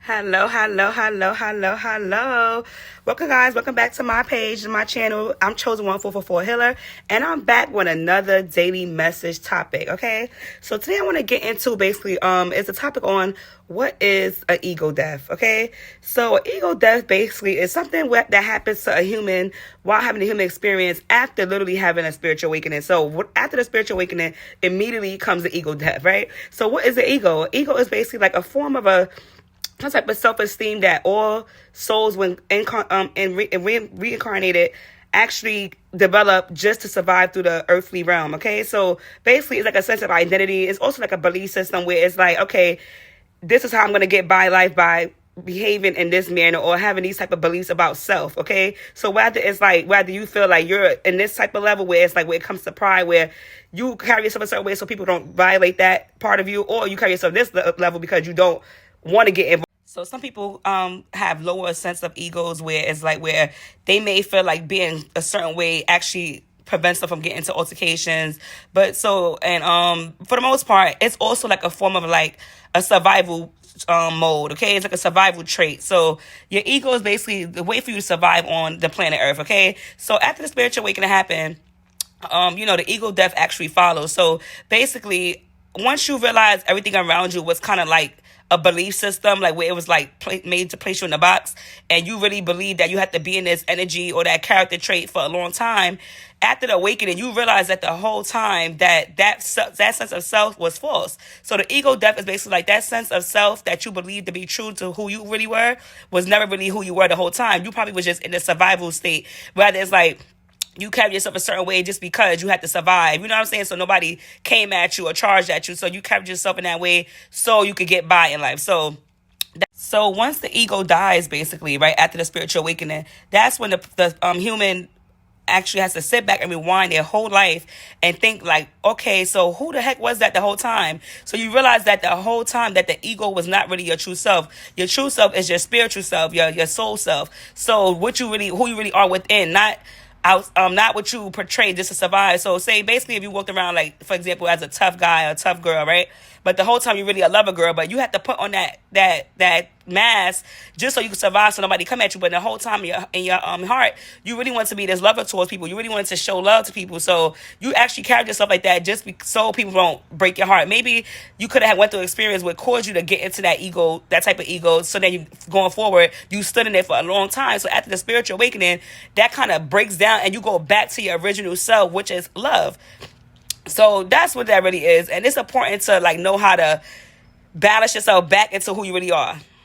Hello, hello, hello, hello, hello. Welcome, guys. Welcome back to my page and my channel. I'm Chosen 1444 Healer, and I'm back with another daily message topic. Okay, so today I want to get into basically is a topic on what is an ego death. Okay, so ego death basically is something that happens to a human while having a human experience after literally having a spiritual awakening. So after the spiritual awakening, immediately comes the ego death, right? So what is the ego? Ego is basically like a form of some type of self-esteem that all souls, when reincarnated, actually develop just to survive through the earthly realm. Okay, so basically, it's like a sense of identity. It's also like a belief system where it's like, okay, this is how I'm going to get by life by behaving in this manner or having these type of beliefs about self. Okay, so whether you feel like you're in this type of level where it's like when it comes to pride, where you carry yourself a certain way so people don't violate that part of you, or you carry yourself this level because you don't want to get involved. So some people have lower sense of egos where it's like where they may feel like being a certain way actually prevents them from getting into altercations. But for the most part, it's also like a form of like a survival mode. Okay, it's like a survival trait. So your ego is basically the way for you to survive on the planet Earth. Okay, so after the spiritual awakening happened, the ego death actually follows. So basically, once you realize everything around you was kind of like a belief system, like where it was like made to place you in a box, and you really believe that you have to be in this energy or that character trait for a long time. After the awakening, you realize that the whole time that sense of self was false. So the ego death is basically like that sense of self that you believed to be true to who you really were was never really who you were the whole time. You probably was just in a survival state. Rather, it's like you carry yourself a certain way just because you had to survive. You know what I'm saying? So nobody came at you or charged at you. So you carried yourself in that way so you could get by in life. So once the ego dies, basically, right after the spiritual awakening, that's when the human actually has to sit back and rewind their whole life and think like, okay, so who the heck was that the whole time? So you realize that the whole time that the ego was not really your true self. Your true self is your spiritual self, your soul self. So who you really are within, not what you portray just to survive. So say basically if you walked around like, for example, as a tough guy or a tough girl, right? But the whole time you're really a lover girl, but you have to put on that mask just so you can survive so nobody come at you. But the whole time in your heart, you really want to be this lover towards people. You really wanted to show love to people. So you actually carried yourself like that so people don't break your heart. Maybe you could have went through an experience what caused you to get into that type of ego. So then you going forward, you stood in it for a long time. So after the spiritual awakening, that kind of breaks down and you go back to your original self, which is love. So that's what that really is. And it's important to like know how to balance yourself back into who you really are.